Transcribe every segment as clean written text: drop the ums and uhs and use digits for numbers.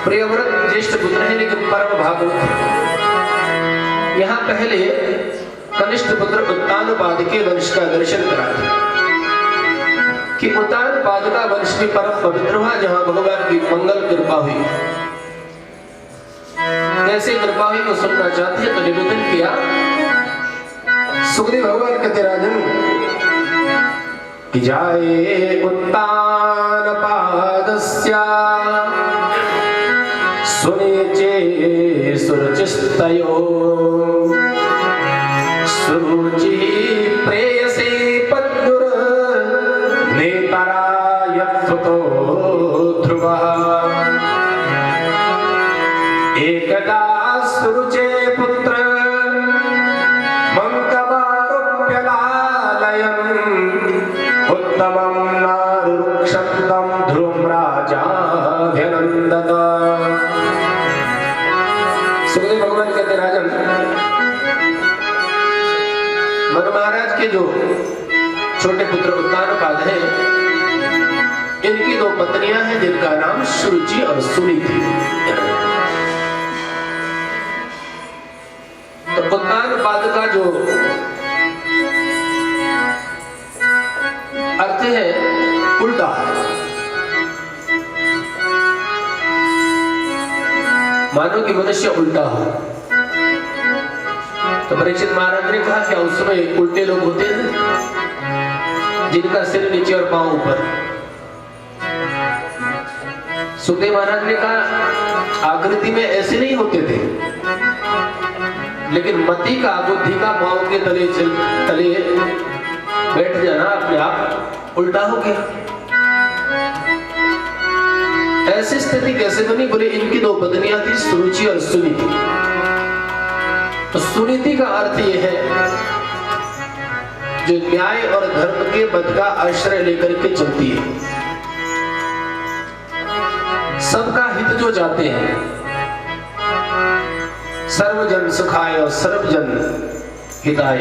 प्रियव्रत ज्येष्ठ पुत्र है लेकिन परम भागवत। यहाँ पहले कनिष्ठ पुत्र उत्तानपाद के वंश का दर्शन कराते कि उत्तानपाद का वंश भी परम पवित्र हुआ, जहाँ भगवान की मंगल कृपा हुई। कैसे कृपा हुई को सुनना चाहते हैं तो निवेदन किया। सुखदेव भगवान कहते राजन कि जाए उत्तानपादस्य सुनिचे सुरुचिस्तयो सुरुचि प्रेयसे पद्मुर नेतरा यत्रुतो ध्रुवः एकदा सुरुचे पुत्र उत्तमं नारुक्षन्तं ध्रुवं राजाभ्यनन्दत। सुखदेव भगवान कहते राजन, मनु महाराज के जो छोटे पुत्र उत्तानपाद हैं, इनकी दो पत्नियां हैं जिनका नाम सुरुचि और सुनीति। तो उत्तानपाद का जो अर्थ है उल्टा। मानो कि मनुष्य उल्टा हो। तो परीक्षित महाराज ने कहा क्या उस समय उल्टे लोग होते हैं जिनका सिर नीचे और पांव ऊपर। सुखदेव महाराज ने कहा आकृति में ऐसे नहीं होते थे, लेकिन मति का बुद्धि का पांव के तले बैठ जाना अपने आप उल्टा हो गया। ऐसी स्थिति कैसे बनी? बोले इनकी दो पत्नियां थी सुरुचि और सुनीति। तो सुनीति का अर्थ यह है जो न्याय और धर्म के पद का आश्रय लेकर के चलती है, सबका हित जो चाहते हैं, सर्वजन सुखाय और सर्वजन हिताय,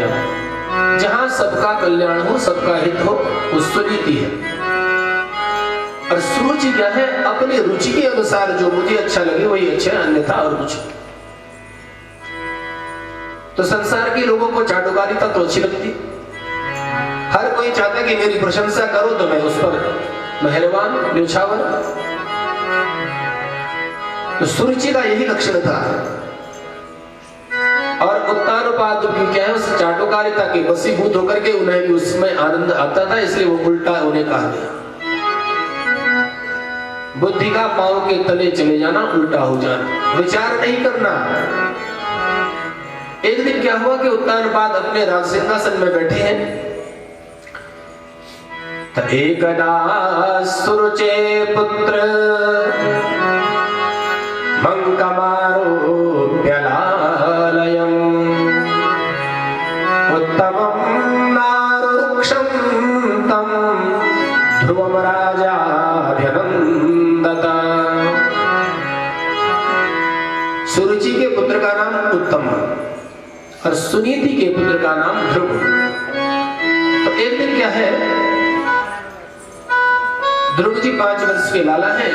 जहां सबका कल्याण हो सबका हित हो, वो सुनीति है। और सुरुचि क्या है? अपनी रुचि के अनुसार जो मुझे अच्छा लगे वही अच्छा है, अन्यथा और कुछ। तो संसार के लोगों को चाटुकारिता तो अच्छी लगती, हर कोई चाहता कि मेरी प्रशंसा करो तो मैं उस पर मेहरबान न्यौछावर। तो सुरुचि का यही लक्षण था। और उत्तानपाद भी क्या है, उस चाटुकारिता के वशीभूत होकर के उन्हें भी उसमें आनंद आता था, इसलिए वो उल्टा उन्हें कहा गया। बुद्धि का पांव के तले चले जाना, उल्टा हो जाना, विचार नहीं करना। एक दिन क्या हुआ कि उत्तानपाद अपने राज सिंहासन में बैठे हैं। एकदा सुरुचे पुत्र मंकमारोप्यलालयम् उत्तमं नारुक्षन्तं ध्रुवं राजाभ्यनन्दत। सुरुचि के पुत्र का नाम उत्तम और सुनीति के पुत्र का नाम ध्रुव। तो एक दिन क्या है, ध्रुव जी 5 वर्ष के लाला हैं।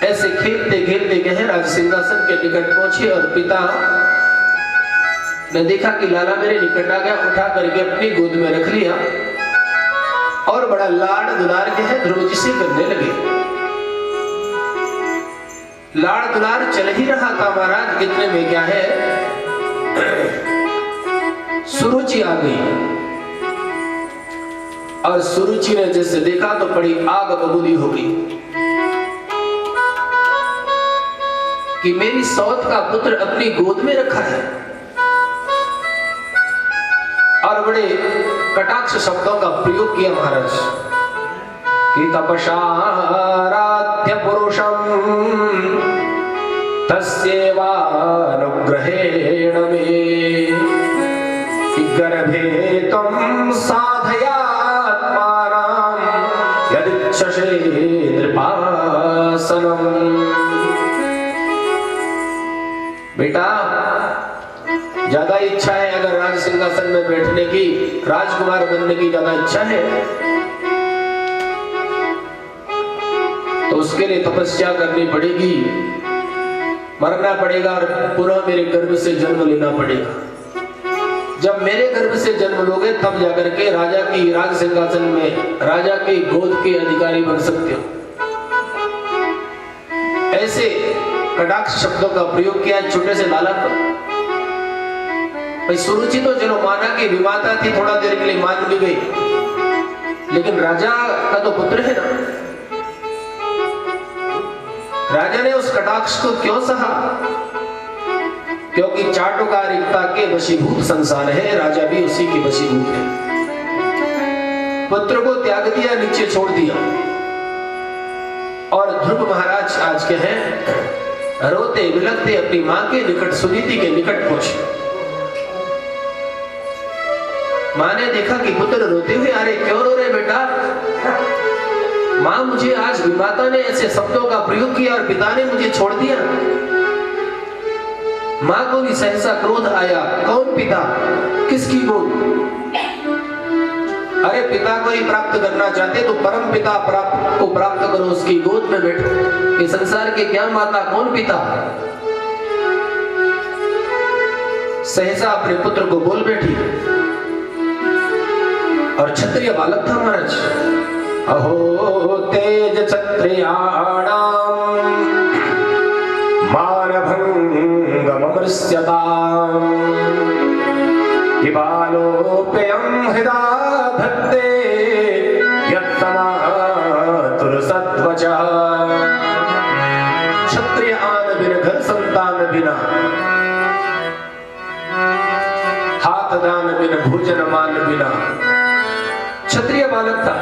ऐसे खेलते खेलते गए राज सिंहासन के निकट पहुंचे और पिता ने देखा कि लाला मेरे निकट आ गया, उठा करके अपनी गोद में रख लिया और बड़ा लाड़ दुलार के है ध्रुव जी से करने लगे। लाड़ दुलार चल ही रहा था महाराज, इतने में क्या है सुरुचि आ गई। और सुरुचि ने जैसे देखा तो बड़ी आग बबूली हो गई कि मेरी सौत का पुत्र अपनी गोद में रखा है। और बड़े कटाक्ष शब्दों का प्रयोग किया महाराज कि तपसाराध्य पुरुषम तस्यैवानुग्रहेण मे गर्भे त्वं साधयात्मानं यदिच्छसे नृपासनम्। बेटा ज्यादा इच्छा है अगर राज सिंहासन में बैठने की, राजकुमार बनने की ज्यादा इच्छा है उसके लिए तपस्या करनी पड़ेगी, मरना पड़ेगा और पुनः मेरे गर्भ से जन्म लेना पड़ेगा। जब मेरे गर्भ से जन्म लोगे तब जाकर के राजा की राज सिंहासन में राजा के गोद के अधिकारी बन सकते हो। ऐसे कटाक्ष शब्दों का प्रयोग किया छोटे से लाला पर। भाई सुरुचि तो चलो माना कि विमाता थी, थोड़ा देर के लिए मान भी गई, लेकिन राजा का तो पुत्र है ना। राजा ने उस कटाक्ष को क्यों सहा? क्योंकि चाटुकारिकता के वशीभूत संसार है, राजा भी उसी के वशीभूत है। पुत्र को त्याग दिया, नीचे छोड़ दिया। और ध्रुव महाराज आज के हैं रोते बिलखते अपनी मां के निकट, सुनीति के निकट पहुंचे। मां ने देखा कि पुत्र रोते हुए, अरे क्यों रो रहे बेटा? मां, मुझे आज विमाता ने ऐसे शब्दों का प्रयोग किया और पिता ने मुझे छोड़ दिया। मां को भी सहसा क्रोध आया। कौन पिता? किसकी गोद? अरे पिता को ही प्राप्त करना चाहते तो परम पिता को प्राप्त करो, उसकी गोद में बैठो। ये संसार के क्या माता, कौन पिता? सहसा अपने पुत्र को बोल बैठी और क्षत्रिय बालक था महाराज। अहो तेज क्षत्रियाणाम मानभंगममृष्यताम् किबालोप्यं हृदा धत्ते यत्तमातुरसत्वचः। क्षत्रिय आन बिन घर संतान बिना, हाथ दान बिन भोजन मान बिना। क्षत्रिय बालक था,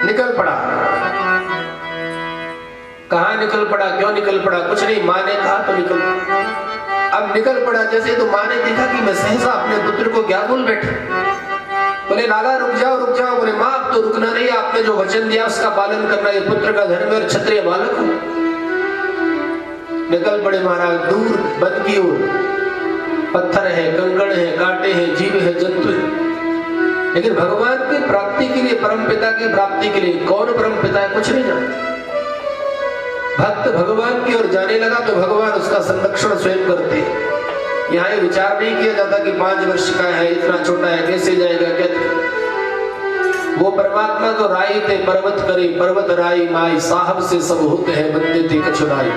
निकल पड़ा। कहां निकल पड़ा, क्यों निकल पड़ा? कुछ नहीं, मां ने कहा तो निकल। अब निकल पड़ा जैसे तो मां ने देखा कि मैं सहसा अपने पुत्र को क्या बोल बैठा। बोले लाला रुक जाओ रुक जाओ। बोले मां अब तो रुकना नहीं, आपने जो वचन दिया उसका पालन करना, ये पुत्र का धर्म है और क्षत्रिय बालक हूं। निकल पड़े महाराज दूर वन की ओर। पत्थर है, कंकड़ है, कांटे हैं, जीव है, जंतु है, लेकिन भगवान की प्राप्ति के लिए, परम पिता की प्राप्ति के लिए कौन परम पिता है कुछ नहीं जानता। भक्त भगवान की ओर जाने लगा तो भगवान उसका संरक्षण स्वयं करते। यहाँ ये विचार नहीं किया जाता कि 5 वर्ष का है, इतना छोटा है, कैसे जाएगा, क्या? वो परमात्मा तो राई थे पर्वत करे, पर्वत राई माई, साहब से सब होते हैं, बंदे थे कछुराई।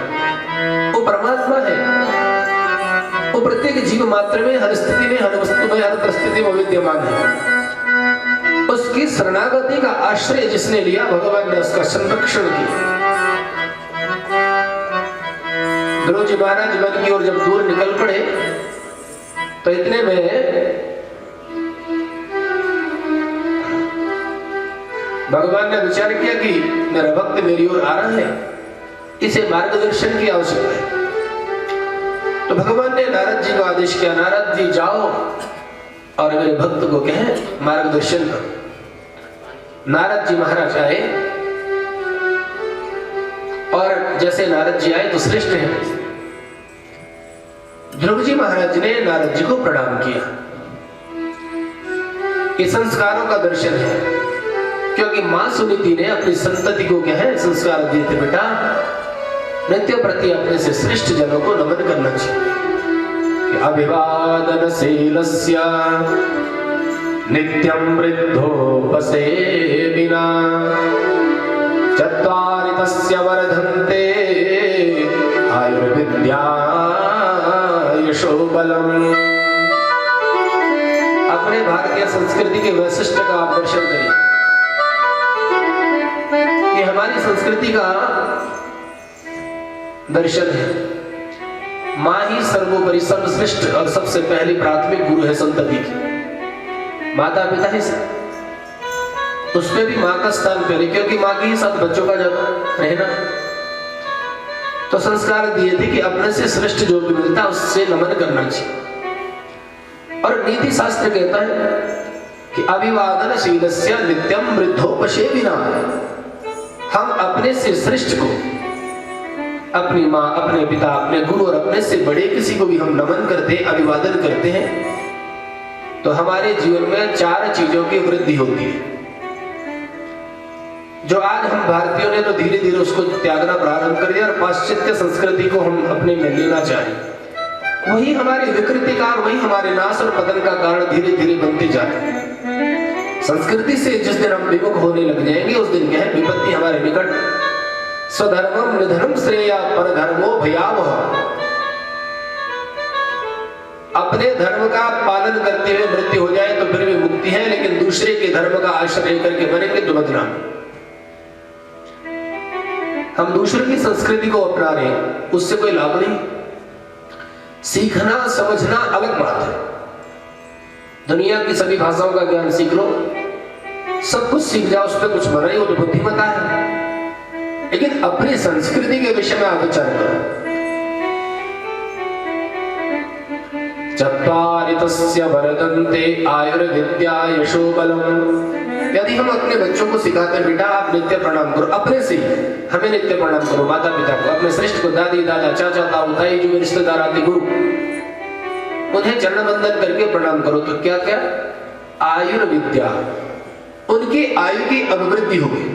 वो परमात्मा है, वो प्रत्येक जीव मात्र में, हर स्थिति में, हर वस्तु में, हर परिस्थिति में विद्यमान है। उसकी शरणागति का आश्रय जिसने लिया, भगवान ने उसका संरक्षण किया। ध्रुव जी महाराज वन की ओर जब दूर निकल पड़े तो इतने में भगवान ने विचार किया कि मेरा भक्त मेरी ओर आ रहा है, इसे मार्गदर्शन की आवश्यकता है। तो भगवान ने नारद जी को आदेश किया, नारद जी जाओ और मेरे भक्त को कहें मार्गदर्शन करो। नारद जी महाराज आए और जैसे नारद जी आए तो श्रेष्ठ है। ध्रुव जी महाराज ने नारद जी को प्रणाम किया। ये संस्कारों का दर्शन है, क्योंकि मां सुनीति ने अपनी संतति को क्या है संस्कार दिए थे, बेटा नित्य प्रति अपने से श्रेष्ठ जनों को नमन करना चाहिए। अभिवादन शीलस्य नित्यं वृद्धोपसे बिना चत्वारि तस्य वर्धन्ते आयुर्विद्या यशो बलम। अपने भारतीय संस्कृति के वैशिष्ट का आप दर्शन करिए। ये हमारी संस्कृति का दर्शन है। मां ही सर्वोपरि सर्वश्रेष्ठ और सबसे पहली प्राथमिक गुरु है संतति की। माता पिता ही उसमें भी मां का स्थान पहले, क्योंकि मां के ही साथ बच्चों का जब रहना, तो संस्कार दिए थे कि अपने से श्रेष्ठ जो भी मिलता उससे नमन करना चाहिए। और नीति शास्त्र कहता है कि अभिवादन शीलस्य नित्यम वृद्धोपशे बिना। हम अपने से श्रेष्ठ को, अपनी मां, अपने पिता, अपने गुरु और अपने से बड़े किसी को भी हम नमन करते हैं, अभिवादन करते हैं, तो हमारे जीवन में 4 चीजों की वृद्धि होती है। जो आज हम भारतीयों ने तो धीरे धीरे उसको त्यागना प्रारंभ कर दिया और पाश्चात्य संस्कृति को हम अपने में लेना चाहें, वही हमारी विकृति का और वही हमारे नाश और पतन का कारण धीरे धीरे बनते जा रहे हैं। संस्कृति से जिस दिन हम विमुख होने लग जाएंगे उस दिन क्या है, विपत्ति हमारे निकट। स्वधर्मम निधनम श्रेया परधर्मो भयावह। अपने धर्म का पालन करते हुए मृत्यु हो जाए तो फिर भी मुक्ति है, लेकिन दूसरे के धर्म का आश्रय करके मरेंगे तो बदनाम। हम दूसरे की संस्कृति को अपना रहे हैं, उससे कोई लाभ नहीं। सीखना समझना अलग बात है। दुनिया की सभी भाषाओं का ज्ञान सीख लो, सब कुछ सीख जाओ, उस पर कुछ मना ही, वो तो बुद्धिमता है। लेकिन अपनी संस्कृति के विषय में आप विचार करो। चत्वारि तस्य वर्धन्ते आयुर्विद्या यशो बलम्। यदि हम अपने बच्चों को सिखाते हैं, बेटा आप नित्य प्रणाम करो, अपने से हमें नित्य प्रणाम करो, माता पिता को, अपने श्रेष्ठ को, दादी दादा चाचा ताऊ ताई जो रिश्तेदार आते गुरु, उन्हें चरण बंदन करके प्रणाम करो, तो क्या क्या आयुर्विद्या, उनकी आयु की अभिवृद्धि होगी।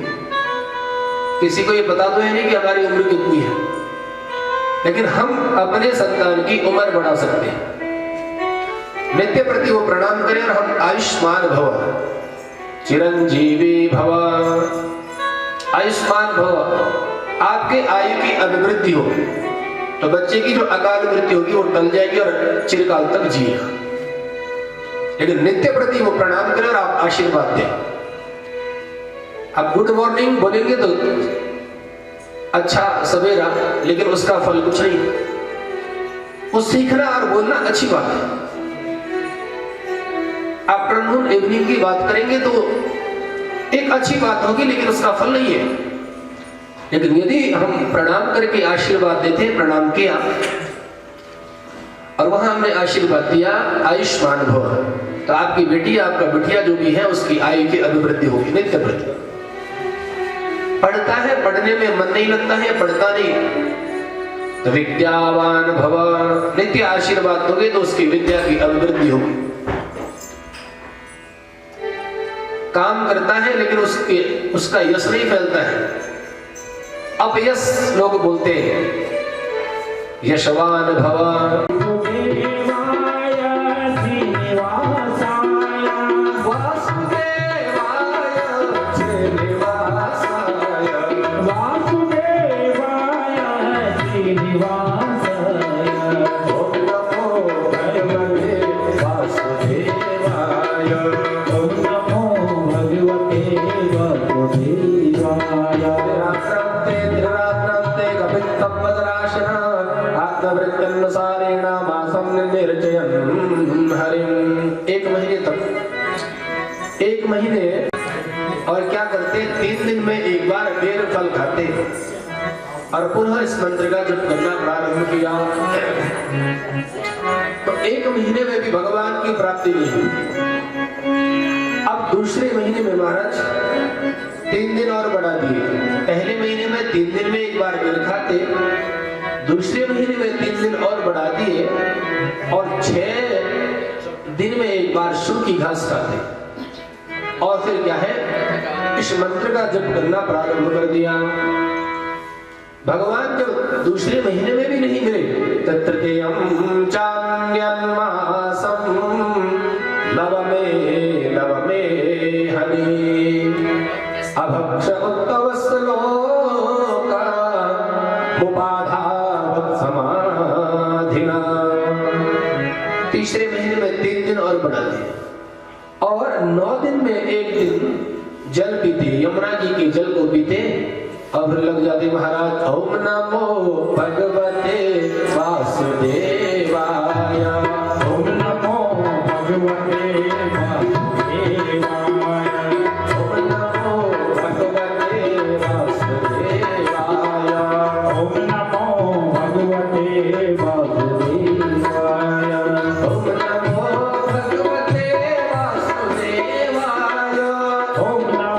किसी को ये पता तो है नहीं कि हमारी उम्र कितनी है, लेकिन हम अपने संतान की उम्र बढ़ा सकते हैं। नित्य प्रति वो प्रणाम करें और हम आयुष्मान भव, चिरंजीवी भव, आयुष्मान भव, आपके आयु की अभिवृद्धि हो तो बच्चे की जो अकाल मृत्यु होगी वो टल जाएगी और चिरकाल तक जिएगा। लेकिन नित्य प्रति वो प्रणाम करें और आप आशीर्वाद दें। आप गुड मॉर्निंग बोलेंगे तो अच्छा सवेरा, लेकिन उसका फल कुछ नहीं। वो सीखना और बोलना अच्छी बात है। आफ्टरनून इवनिंग की बात करेंगे तो एक अच्छी बात होगी, लेकिन उसका फल नहीं है। लेकिन यदि हम प्रणाम करके आशीर्वाद देते, प्रणाम किया और वहां हमने आशीर्वाद दिया आयुष्मान भव, तो आपकी बेटी आपका बिटिया जो भी है उसकी आयु की अभिवृद्धि होगी। नित्य प्रति पढ़ता है, पढ़ने में मन नहीं लगता है, पढ़ता नहीं तो विद्यावान भव, नित्य आशीर्वाद दोगे तो उसकी विद्या की अभिवृद्धि होगी। काम करता है लेकिन उसका यश नहीं फैलता है, अपयश लोग बोलते हैं। यशवान भव, एक महीने और क्या करते, 3 दिन में एक बार बेर फल खाते और पुनः इस मंत्र का जप करना प्रारंभ किया तो 1 महीने में भी भगवान की प्राप्ति नहीं हुई। अब दूसरे महीने में महाराज 3 दिन और बढ़ा दिए। पहले महीने में 3 दिन में एक बार बेर खाते, दूसरे महीने में 3 दिन और बढ़ा दिए और 6 दिन में एक बार सूखी घास खाते। और फिर क्या है, इस मंत्र का जप करना प्रारंभ कर दिया। भगवान जब दूसरे महीने में भी नहीं मिले, तत्रतेयं चान्यन्मासं नवमे हनि अभक्ष उत्तवस्लोका मुपाधावत् समाधिना। तीसरे महीने में 3 दिन और बढ़ा दिए और 9 दिन में एक दिन जल पीते, यमुना जी के जल को पीते और फिर लग जाते महाराज ओम नमो भगवते वासुदेवाय, ओम नमो भगवते वासुदेवाय, ओम नमो भगवते वासुदेवाय, ओम नमो भगवते वासुदेवाय, ओम नमो भगवते वासुदेवाय, ओम नमो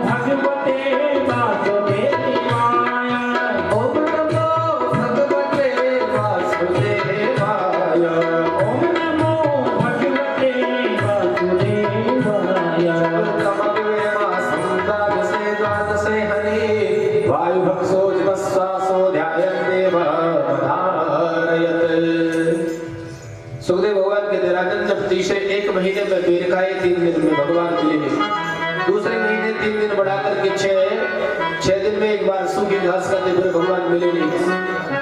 भगवते वासुदेवाय। सुखदेव भगवान के राजन जब तीसरे 1 महीने में बेर खाए 3 दिन में भगवान मिले नहीं, दूसरे महीने 3 दिन बढ़ा करके 6 दिन में एक बार सूखी घास खाते फिर भगवान मिले नहीं,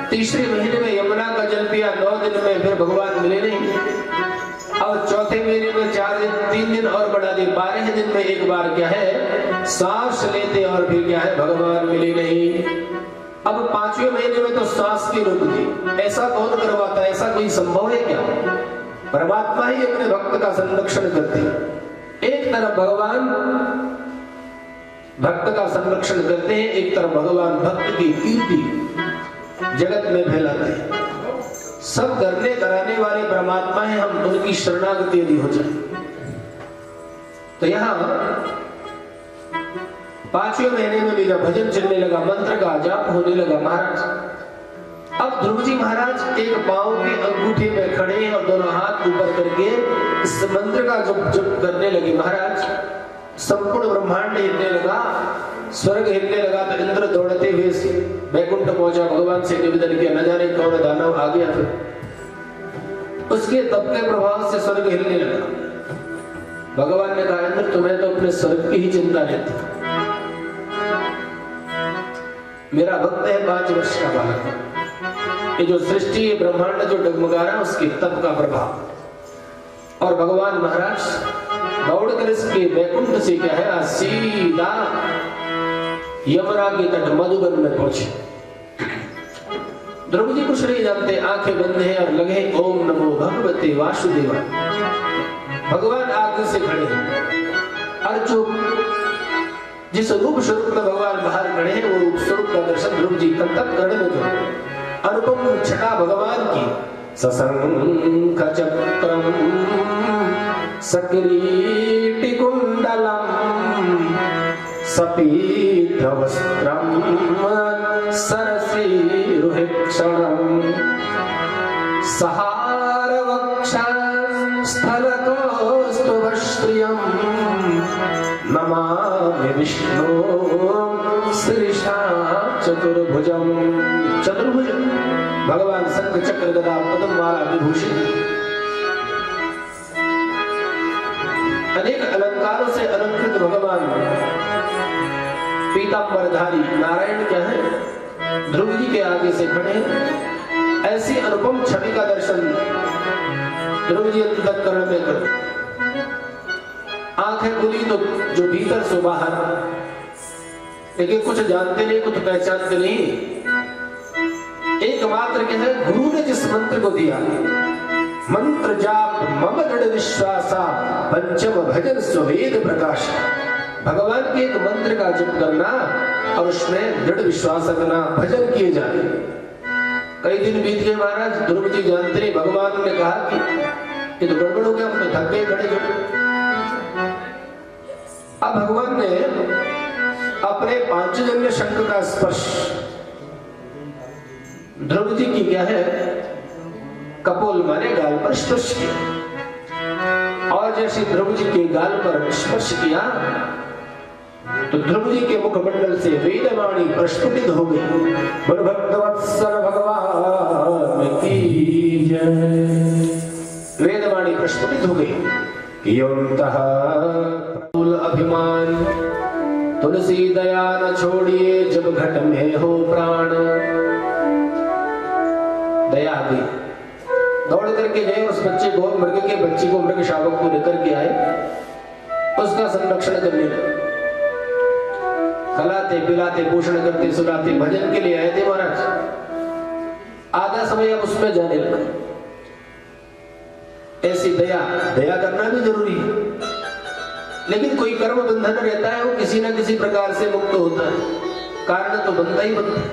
तीसरे महीने में यमुना का जल पिया 9 दिन में फिर भगवान मिले नहीं, और चौथे महीने में 4 दिन 3 दिन और बढ़ा दिए 12 दिन में एक बार क्या है सांस लेते और फिर क्या है भगवान मिले नहीं। अब 5वें महीने में तो सांस की रुक गई, ऐसा कौन करवाता है, ऐसा कोई संभव है क्या? परमात्मा ही अपने भक्त का संरक्षण करते हैं। एक तरफ भगवान भक्त का संरक्षण करते हैं, एक तरफ भगवान भक्त की कीर्ति जगत में फैलाते हैं। सब करने कराने वाले परमात्मा है, हम उनकी शरणागति यदि हो जाए तो यहाँ 5वें महीने में मेरा भजन चलने लगा, मंत्र का जाप होने लगा महाराज। अब ध्रुव जी महाराज एक पांव के अंगूठे में खड़े हैं और दोनों हाथ ऊपर करके इस मंत्र का जप करने लगे महाराज। संपूर्ण ब्रह्मांड हिलने लगा, स्वर्ग हिलने लगा, तो इंद्र दौड़ते हुए वैकुंठ पहुंचा, भगवान से निवेदन किया, न जाने कौन दानव आ गया फिर। उसके तप के प्रभाव से स्वर्ग हिलने लगा। भगवान ने कहा इंद्र तुम्हें तो अपने स्वर्ग की ही चिंता रहती, मेरा भक्त है 5 वर्ष का बालक, ये जो सृष्टि ब्रह्मांड जो डगमगा रहा है उसके तप का प्रभाव। और भगवान महाराज दौड़कर इसके वैकुंठ से क्या है सीधा यमुना के तट मधुबन में पहुंचे। ध्रुव जी कुछ नहीं जानते, आंखें बंद हैं और लगे ओम नमो भगवते वासुदेवाय। भगवान आगे से खड़े हैं और जो जिस रूप स्वरूप में भगवान बाहर खड़े हैं वो रूप स्वरूप का दर्शन ध्रुव जी तब तक करने लगे। अनुपम छटा भगवान की सशंख चक्रम सकिरीटि कुंडलम सपीत वस्त्रम सरसीरुहिक्षणम सहार वक्षा स्थलकौस्तुभश्रियम नमामि विष्णु शीर्षा चतुर्भुजम। चतुर्भुज भगवान शंख चक्र गदा पद्म माला विभूषित, अनेक अलंकारों से अलंकृत भगवान पीतांबरधारी नारायण क्या है ध्रुव जी के आगे से खड़े। ऐसी अनुपम छवि का दर्शन ध्रुव जी अंतःकरण में कर, आंखें खुली तो जो भीतर सो बाहर, लेकिन कुछ जानते नहीं कुछ पहचानते नहीं। एकमात्र क्या है गुरु ने जिस मंत्र को दिया, मंत्र जाप मम दृढ़ विश्वासा पंचम भजन स्वेद प्रकाश। भगवान के एक मंत्र का जप करना और उसमें दृढ़ विश्वास रखना, भजन किए जाने। कई दिन बीत गए महाराज, ध्रुव जी जानते नहीं, भगवान ने कहा कि ये तो गड़बड़ हो गया, हम तो थक गए खड़े। अब भगवान ने अपने पांचजन्य शंख का स्पर्श ध्रुव जी की क्या है कपोल माने गाल पर स्पर्श किया, और जैसे ध्रुव जी के गाल पर स्पर्श किया तो ध्रुव जी के मुखमंडल से वेदवाणी प्रस्फुटित हो गई। बोल भक्तवत्सल भगवान की जय। वेदवाणी प्रस्फुटित हो गई। योन्तः अभिमान तुलसी दया न छोड़िए, जब घट में हो प्राण। दया आ गई, दौड़ करके गए उस बच्चे को, मृग के बच्चे को, मृग शावक को लेकर के आए, उसका संरक्षण करने लगे। खिलाते पिलाते पोषण करते सुलाते भजन के लिए आए थे महाराज। आधा समय अब उसमें जाने लगा। ऐसी दया करना भी जरूरी है, लेकिन कोई कर्म बंधन रहता है वो किसी न किसी प्रकार से मुक्त होता है, कारण तो बनता ही बनता है।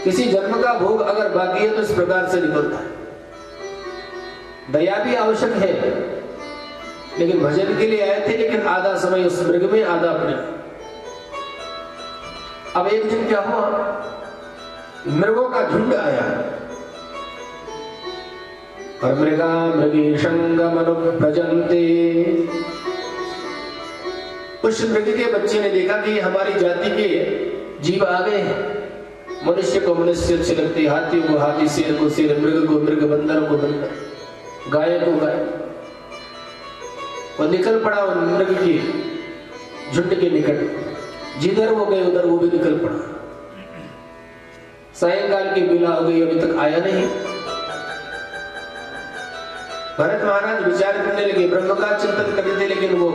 किसी जन्म का भोग अगर बाकी है तो इस प्रकार से निकलता है। दया भी आवश्यक है, लेकिन भजन के लिए आए थे, लेकिन आधा समय उस मृग में आधा अपने। अब एक दिन क्या हुआ, मृगों का झुंड आया और मृगा मृगेशंगमनुप्रजन्ते। उस मृग के बच्चे ने देखा कि हमारी जाति के जीव आ गए हैं। मनुष्य को मनुष्य अच्छे लगते, हाथी को हाथी, शेर को शेर, मृग को मृग, बंदर को बंदर। गाय को गाय, वो निकल पड़ा उन मृग की झुंड के निकट। जिधर वो गए उधर वो भी निकल पड़ा। सायंकाल की बेला हो गई, अभी तक आया नहीं। भरत महाराज विचार करने लगे, ब्रह्म का चिंतन करते थे, लेकिन वो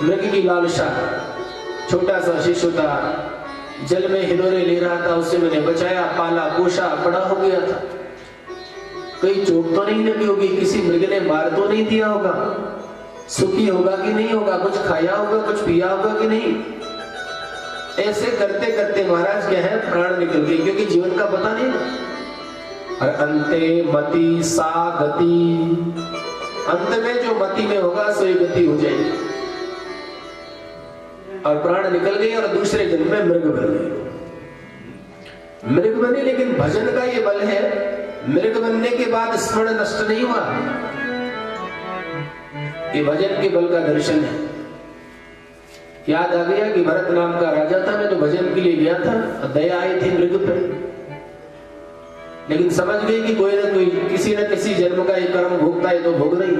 मृग की लालसा, छोटा सा शिशु था, जल में हिलोरे ले रहा था, उससे मैंने बचाया, पाला पोषा, बड़ा हो गया था। कहीं चोट तो नहीं लगी होगी, किसी मृग ने मार तो नहीं दिया होगा, सुखी होगा कि नहीं होगा, कुछ खाया होगा, कुछ पिया होगा कि नहीं। ऐसे करते करते महाराज क्या है, प्राण निकल गए, क्योंकि जीवन का पता नहीं। और अंते मति सा गति, अंत में जो मति में होगा सोई गति हो जाएगी। और प्राण निकल गए और दूसरे जन्म में मृग बन गए। मृग बने, लेकिन भजन का ये बल है, मृग बनने के बाद स्मरण नष्ट नहीं हुआ। ये भजन के बल का दर्शन है। याद आ गया कि भरत नाम का राजा था, मैं तो भजन के लिए गया था, दया आई थी मृग पर, लेकिन समझ गई कि कोई ना कोई किसी न किसी जन्म का एक कर्म भोगता है, तो भोग रही।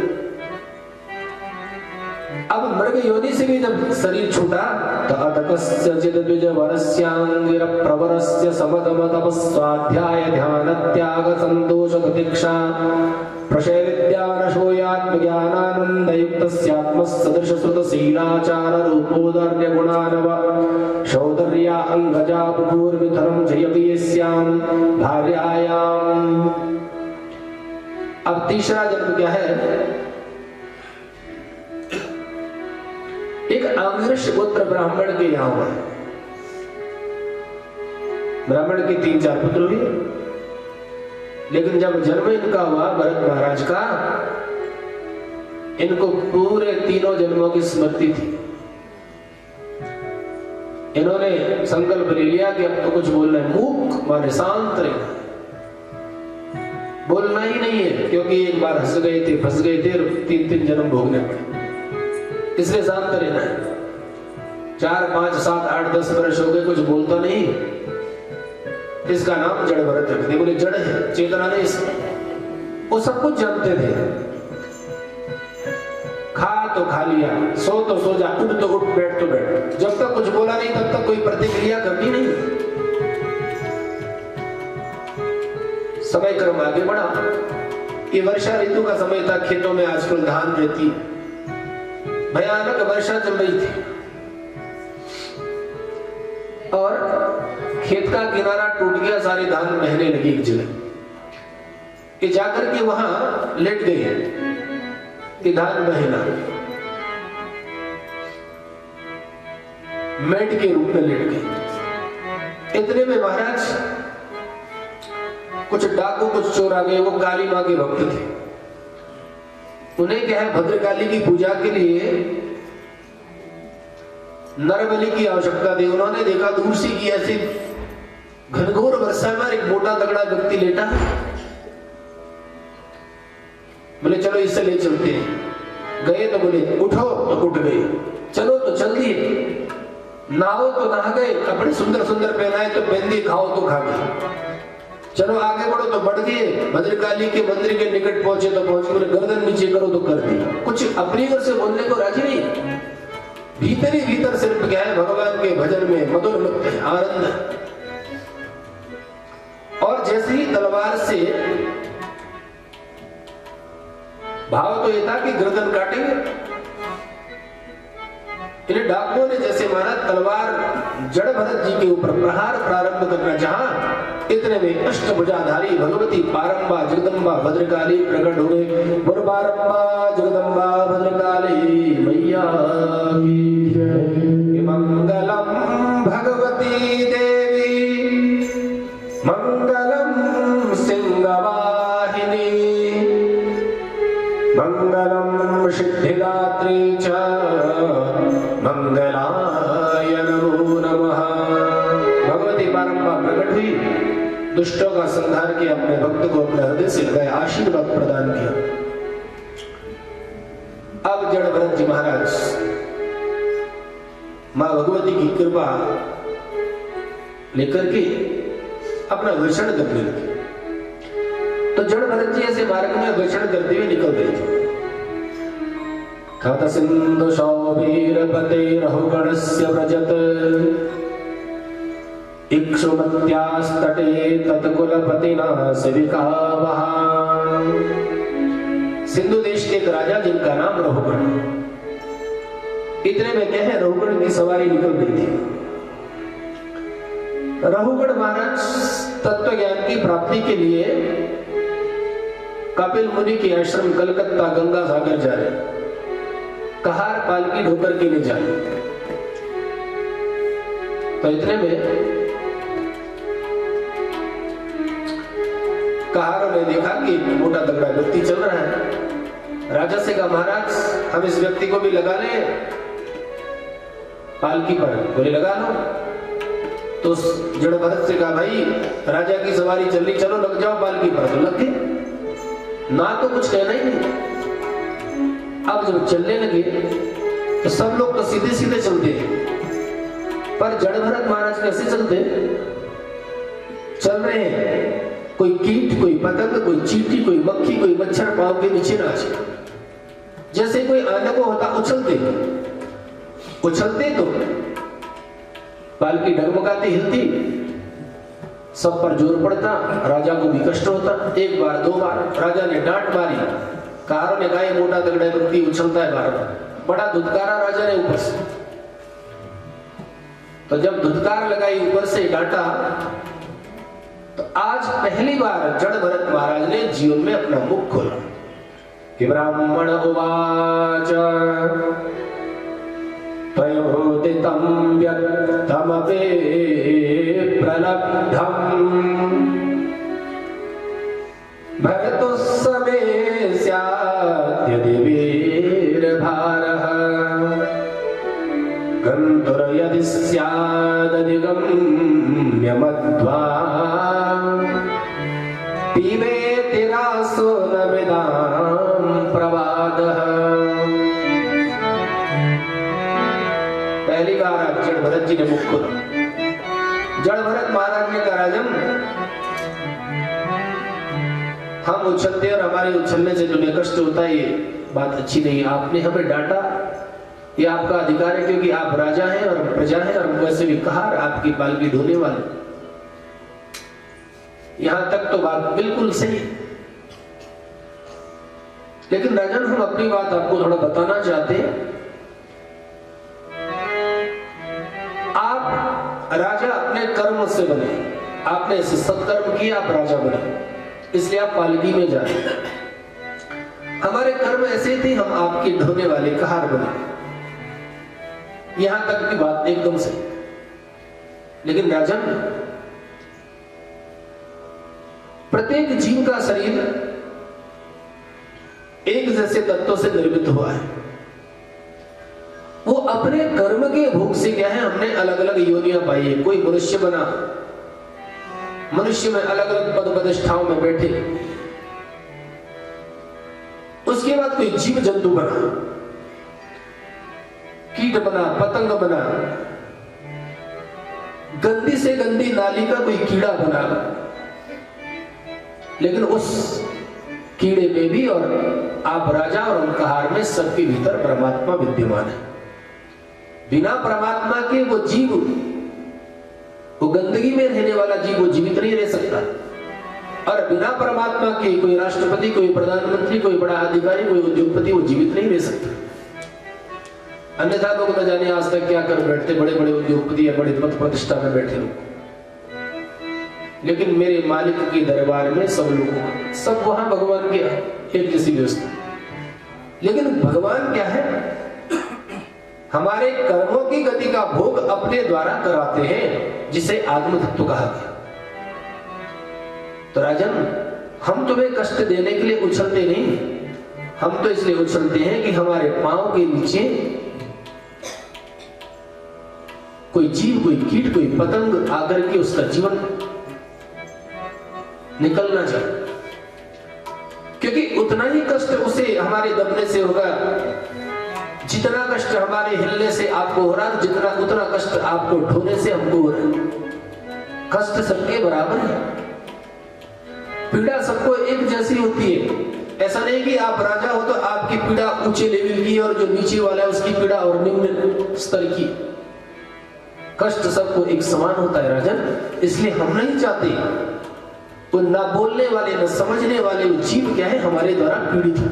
अब मृग योनि से भी जब शरीर छूटा, तो अतकस्य चिद्विज वरस्यांगिर प्रवरस्य समदम तपस्वाध्याय ध्यान त्याग संतोष प्रतीक्षा प्रशय विद्यानशोयात्म ज्ञानानंद युक्तस्यात्म सदृश श्रुत शीलाचार रूपोदर्य गुणानव शौदर्या अंगजा पूर्विधरम जयति यस्याम भार्यायाम। अब तीसरा जन्म क्या है, एक आंगिरस पुत्र ब्राह्मण के यहाँ हुआ। ब्राह्मण के 3-4 पुत्र हुए, लेकिन जब जन्म इनका हुआ भरत महाराज का, इनको पूरे 3 जन्मों की स्मृति थी। इन्होंने संकल्प ले लिया कि अब तो कुछ बोलना है, मूक माने शांत रहना, बोलना ही नहीं है, क्योंकि एक बार हंस गए थे, फंस गए थे, 3 जन्म भोगने पड़े, इसलिए शांत रहना है। 4, 5, 7, 8, 10 वर्ष हो गए, कुछ बोलता नहीं, इसका नाम जड़ भरत है। देखो बोले जड़ है, चेतना नहीं इसमें। वो सब कुछ जानते थे, खा तो खा लिया, सो तो सो जा, उठ तो उठ, बैठ तो बैठ। जब तक कुछ बोला नहीं तब तक कोई प्रतिक्रिया करनी नहीं। समय क्रम आगे बढ़ा, ये वर्षा ऋतु का समय था, खेतों में आजकल धान रहती, भयानक वर्षा चल रही थी और खेत का किनारा टूट गया, सारी धान बहने लगी एक जगह। कि जाकर के वहां लेट गए कि धान बहना, मेट के रूप में लेट गए। इतने में महाराज कुछ डाकू, कुछ चोर आ गए। वो काली मां के भक्त थे, उन्हें क्या है, भद्रकाली की पूजा के लिए नरबलि की आवश्यकता थी। उन्होंने देखा दूर से कि ऐसी घनघोर वर्षा में एक मोटा तगड़ा व्यक्ति लेटा, बोले चलो इससे ले चलते हैं। गए तो बोले उठो तो उठ गए, चलो तो चल दिए, नहाओ तो नहा गए, कपड़े सुंदर सुंदर पहनाए तो पहन दिए, खाओ तो खा गए, चलो आगे बढ़ो तो बढ़ गए। भद्रकाली के मंदिर के निकट पहुंचे तो पहुंच गए, गर्दन नीचे करो तो कर दी। कुछ अपनी ओर से बोलने को राजी नहीं, भीतर ही भीतर सिर्फ क्या है, भगवान के भजन में मधुर मुक्त आनंद। और जैसे ही तलवार से, भाव तो ये था कि गर्दन काटेंगे, इन्हें डाकुओं ने जैसे मारा, तलवार जड़ भरत जी के ऊपर प्रहार प्रारंभ करना चाहा। इतने में अष्टभुजाधारी भगवती पारंबा जगदम्बा भद्रकाली प्रकट हो गए। बोल पारंबा जगदम्बा भद्रकाली मैया की जय। मंगलम भगवती देवी मंगलम सिंहवाहिनी मंगलम सिद्धिदात्री च मंगलाय नमो नमः। भगवती पारंबा प्रकट हुई, दुष्टों का संहार किया, अपने भक्त को अपने हृदय से लगाया, आशीर्वाद प्रदान किया। अब जड़ भरत जी महाराज मां भगवती की कृपा लेकर के अपना वर्षण करने लगे। तो जड़ भरत जी ऐसे मार्ग में भ्रमण करते हुए निकल गए थे। खत सिंधु शौवीरपते रहुगणस्य व्रजत इक्षुमत्यास्तटे तत्कुलपतिना सेविकावः। सिंधु देश के एक राजा जिनका नाम रहुगण। इतने में क्या है, रहुगण की सवारी निकल गई थी। रहुगण महाराज तत्व ज्ञान की प्राप्ति के लिए कपिल मुनि के आश्रम कलकत्ता गंगा सागर जा रहे। कहार पालकी ढोकर के लिए जा रहे। तो इतने में कहारों ने देखा कि मोटा तगड़ा व्यक्ति चल रहा है। राजा से कहा, महाराज हम इस व्यक्ति को भी लगा ले पालकी पर। बोले लगा लो। तो जड़ भरत से कहा, भाई राजा की सवारी चल रही, चलो लग जाओ पालकी पर। तो लग गए, ना तो कुछ कहना ही नहीं। अब जब चलने लगे तो सब लोग तो सीधे सीधे चलते हैं, पर जड़ भरत महाराज कैसे चलते? चल रहे हैं, कोई कीट, कोई पतंग, कोई चींटी, कोई मक्खी, कोई मच्छर पांव के नीचे नाचे। जैसे कोई आंधको होता उछलते उछलते तो पालकी डगमगाती हिलती, सब पर जोर पड़ता, राजा को भी कष्ट होता। एक बार दो बार राजा ने डांट मारी। कहारों ने कहा, मोटा तगड़ा व्यक्ति उछलता है बार। बड़ा धुतकारा राजा ने ऊपर से। तो जब धुतकार लगाई ऊपर से, डांटा, तो आज पहली बार जड़ भरत महाराज ने जीवन में अपना मुख खोला कि ब्राह्मण उवाच प्रयोदितं व्यक्तमपि प्रलब्धम् भरतुस्समे स्याद्यदि वीरभारः गन्तुर्यदि स्यादधिगम्यमध्वा पीबेति रासो न विदां प्रवादः। पहली बार जड़ भरत जी ने मुख खोला। जड़ भरत महाराज ने कहा, राजन हम उछलते और हमारे उछलने से तुम्हें कष्ट होता है, ये बात अच्छी नहीं। आपने हमें डांटा, ये आपका अधिकार है, क्योंकि आप राजा हैं और प्रजा हैं, और वैसे भी कहार आपकी पालकी ढोने वाले। यहां तक तो बात बिल्कुल सही, लेकिन राजन हम अपनी बात आपको थोड़ा बताना चाहते हैं। आप राजा अपने कर्म से बने, आपने ऐसे सत्कर्म किए, आप राजा बने, इसलिए आप पालकी में जा रहे। हमारे कर्म ऐसे थे, हम आपके ढोने वाले कहार बने। यहां तक की बात एकदम से। लेकिन राजन, प्रत्येक जीव का शरीर एक जैसे तत्वों से निर्मित हुआ है। वो अपने कर्म के भोग से क्या है, हमने अलग अलग योनियां पाई है। कोई मनुष्य बना, मनुष्य में अलग अलग पद प्रतिष्ठाओं में बैठे। उसके बाद कोई जीव जंतु बना, कीट बना, पतंग बना, गंदी से गंदी नाली का कोई कीड़ा बना। लेकिन उस कीड़े में भी और आप राजा और कहार में सबके भीतर परमात्मा विद्यमान है। बिना परमात्मा के वो जीव, वो गंदगी में रहने वाला जीव, वो जीवित नहीं रह सकता। और बिना परमात्मा के कोई राष्ट्रपति, कोई प्रधानमंत्री, कोई बड़ा अधिकारी, कोई उद्योगपति वो जीवित नहीं रह सकता। अन्यथा लोग न जाने आज तक क्या कर बैठते, बड़े बड़े उद्योगपति या बड़े पद प्रतिष्ठा में बैठे लोग। लेकिन मेरे मालिक के दरबार में सब लोग, सब वहां भगवान के एक जैसी व्यवस्था। लेकिन भगवान क्या है, हमारे कर्मों की गति का भोग अपने द्वारा कराते हैं, जिसे आत्म तत्व कहा गया। तो राजन, हम तुम्हें कष्ट देने के लिए उछलते नहीं, हम तो इसलिए उछलते हैं कि हमारे पांव के नीचे कोई जीव, कोई कीट, कोई पतंग आकर के उसका जीवन निकलना चाहिए, क्योंकि उतना ही कष्ट उसे हमारे दबने से होगा जितना कष्ट हमारे हिलने से आपको हो रहा है, जितना उतना कष्ट आपको ढोने से हमको हो रहा है। कष्ट सबके बराबर है। पीड़ा सबको एक जैसी होती है। ऐसा नहीं कि आप राजा हो तो आपकी पीड़ा ऊंचे लेवल की और जो नीचे वाला है उसकी पीड़ा और निम्न स्तर की। कष्ट सबको एक समान होता है राजन। इसलिए हम नहीं चाहते वो ना बोलने वाले न समझने वाले वो जीव क्या है हमारे द्वारा पीड़ित है।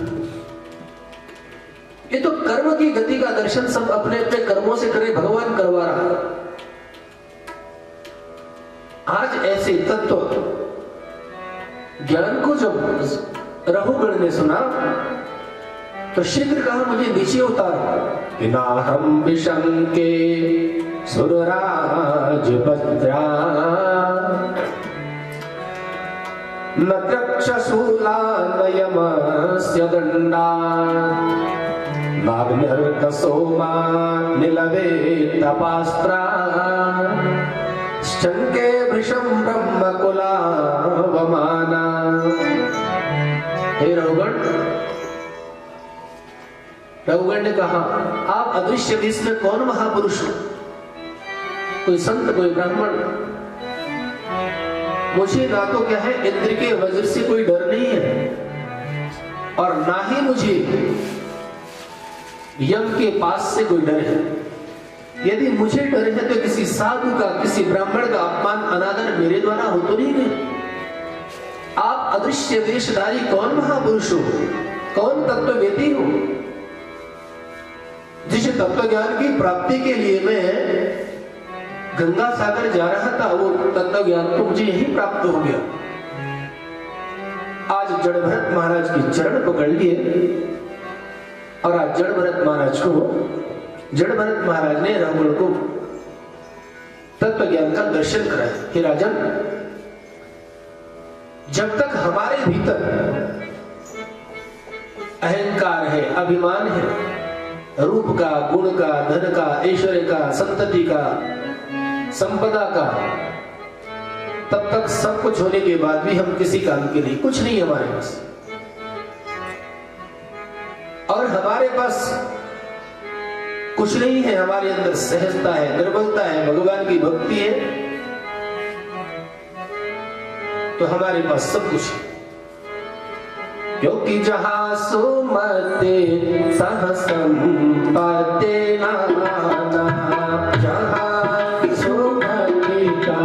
ये तो कर्म की गति का दर्शन सब अपने अपने कर्मों से करे, भगवान करवा रहा। आज ऐसे तत्व ज्ञान को जब रघुगण ने सुना तो शीघ्र कहा मुझे नीचे उतार। कि ना हम विषम के सुरराज भद्रा न त्रक्षशूला न यमस्य दंडा नाग्निर्दसोमा निलवे तपास्त्रा शंके वृषम ब्रह्म कुला वमाना। हे रघुगण, रघुगण ने कहा आप अदृश्य देश में कौन महापुरुष हो, कोई संत कोई ब्राह्मण। मुझे ना तो क्या है इंद्र के वज्र से कोई डर नहीं है और ना ही मुझे यम के पास से कोई डर है। यदि मुझे डर है तो किसी साधु का किसी ब्राह्मण का अपमान अनादर मेरे द्वारा हो तो नहीं गए। आप अदृश्य वेशधारी कौन महापुरुष हो, कौन तत्ववेदी हो। जिस तत्व ज्ञान की प्राप्ति के लिए मैं गंगा सागर जा रहा था वो तत्व ज्ञान तो मुझे यही प्राप्त हो गया। आज जड़ भरत महाराज की चरण पकड़ लिए और आज जड़ भरत महाराज ने रघुगण को तत्व ज्ञान का दर्शन कराया। हे राजन, जब तक हमारे भीतर अहंकार है, अभिमान है, रूप का, गुण का, धन का, ऐश्वर्य का, संतति का, संपदा का, तब तक सब कुछ होने के बाद भी हम किसी काम के नहीं, कुछ नहीं हमारे पास। और हमारे पास कुछ नहीं है, हमारे अंदर सहजता है, निर्बलता है, भगवान की भक्ति है, तो हमारे पास सब कुछ है। क्योंकि जहां सुमते सह संपत्ति नाना, जहां सुमति का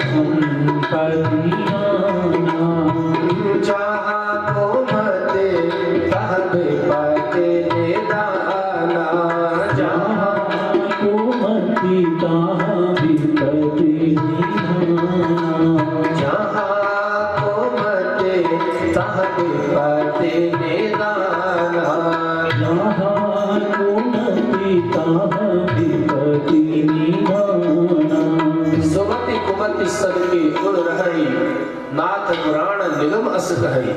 संपत्ति नाना, जहां कुमते तह विपत्ति निदाना, जहां कुमति तह विपत्ति निदाना, जहां कुमते तह विपत्ति निदाना, जहां कुमति तह विपत्ति निदाना। सुमति कुमति सबके गुण रही, नाथ पुराण निगम अस कही।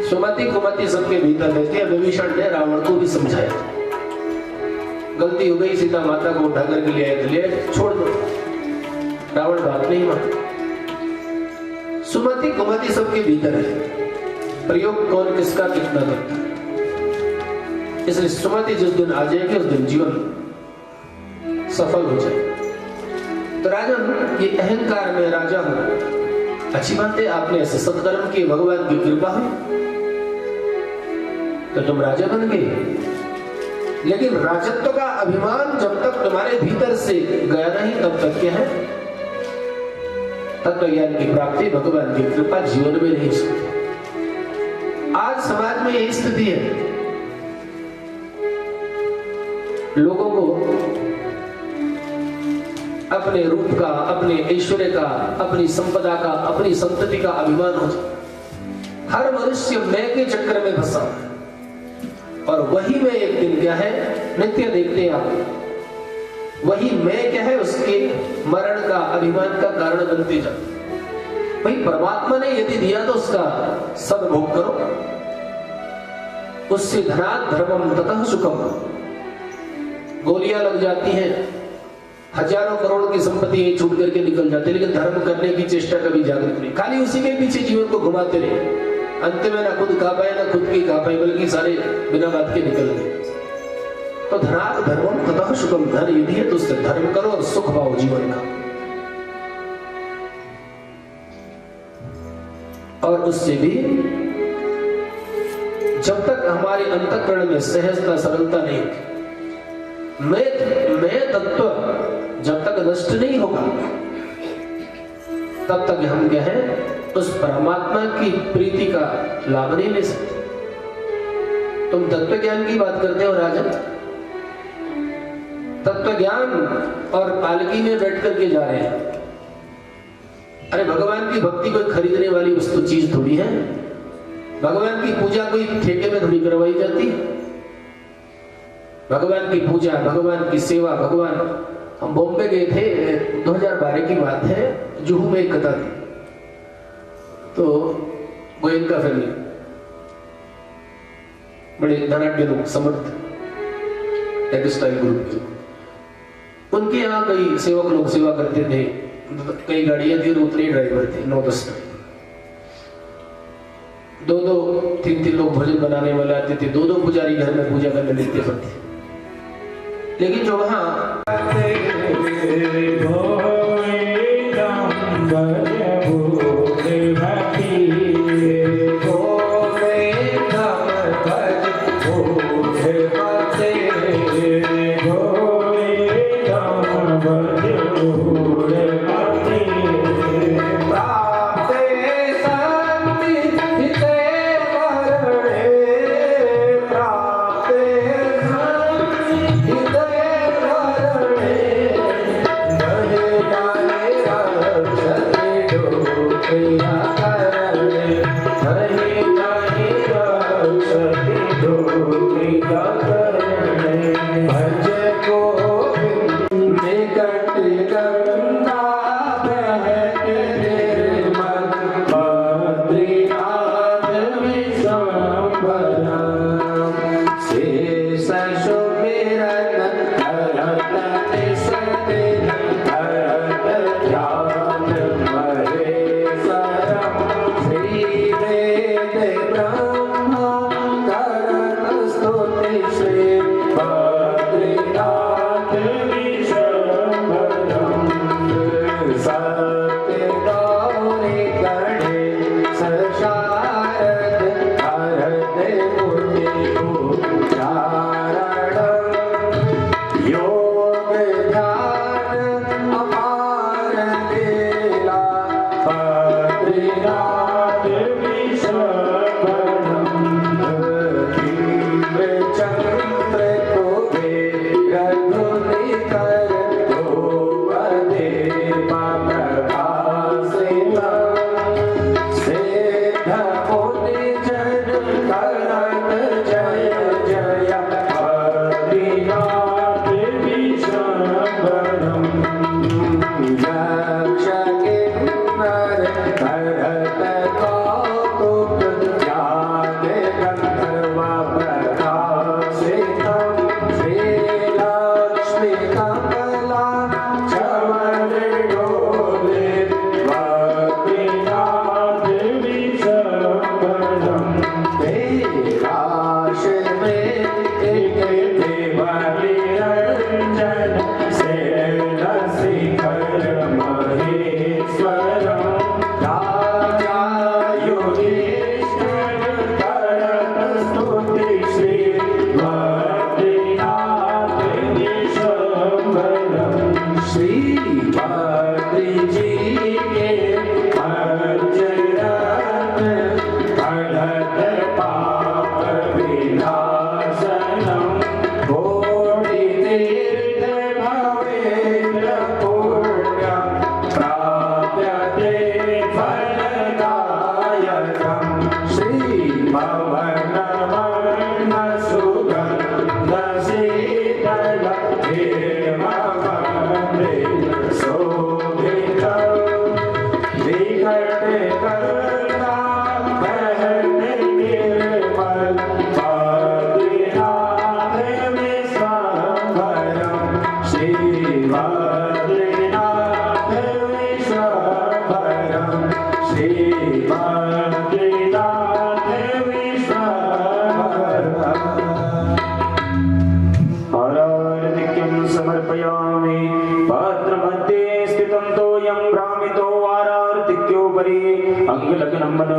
सुमति कुमति सबके भीतर रहती है। विभीषण ने रावण को भी समझाया, गलती हो गई, सीता माता को उठा करके ले आए, छोड़ दो। रावण बात नहीं मानता। सुमति कुमति सबके भीतर है, प्रयोग कौन किसका कितना करता है। इसलिए सुमति जिस दिन आ जाएगी उस दिन जीवन सफल हो जाए। तो राजन, ये अहंकार में राजा हूं, अच्छी बात है, आपने ऐसे सत्कर्म किए, भगवान की कृपा हुई तो तुम राजा बन गए। लेकिन राजत्व का अभिमान जब तक तुम्हारे भीतर से गया नहीं तब तक क्या है, तत्व ज्ञान की प्राप्ति, भगवान की कृपा जीवन में नहीं सकती। आज समाज में यही स्थिति है, लोगों को अपने रूप का, अपने ऐश्वर्य का, अपनी संपदा का, अपनी संतति का अभिमान हो जाए। हर मनुष्य मैं के चक्कर में फंसा है और वही मैं एक दिन क्या है, नित्य देखते हैं आप, वही मैं क्या है उसके मरण का, अभिमान का कारण बनते जाते। भाई परमात्मा ने यदि दिया तो उसका सद्भोग करो, उससे धनात् धर्मम ततः सुखम। गोलियां लग जाती हैं, हजारों करोड़ की संपत्ति छूट करके निकल जाती है, लेकिन धर्म करने की चेष्टा कभी जागृत नहीं, खाली उसी के पीछे जीवन को घुमाते रहे। अंत में ना खुद खा पाए, ना खुद की खा पाए, बल्कि सारे बिना बात के निकल गए। तो धनात् धर्मम ततः सुखम, धन यदि है तो उससे धर्म करो और सुख पाओ जीवन का। और उससे भी जब तक हमारे अंतःकरण में सहजता सरलता नहीं, मैं तत्व जब तक नष्ट नहीं होगा तब तक हम क्या है उस परमात्मा की प्रीति का लाभ नहीं ले सकते। तुम तत्व ज्ञान की बात करते हो राजन, तत्व ज्ञान और पालकी में बैठ करके जा रहे हैं। अरे भगवान की भक्ति कोई खरीदने वाली वस्तु चीज थोड़ी है। भगवान की पूजा कोई ठेके में थोड़ी करवाई जाती है। भगवान की पूजा, भगवान की सेवा, भगवान, हम बॉम्बे गए थे 2012 की बात है, जुहू में एक कथा थी। तो गोयनका फैमिली, बड़े धनाढ्य लोग, समर्थ टेक्सटाइल ग्रुप के, उनके यहाँ कई सेवक लोग सेवा करते थे। कई गाड़ियां थी और उतने ही ड्राइवर थे, 9-10 दो 3 लोग भोजन बनाने वाले आते थे। 2 पुजारी घर में पूजा करने लेते पड़ते। लेकिन जो वहां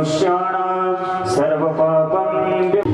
मनुष्याणां सर्वपापं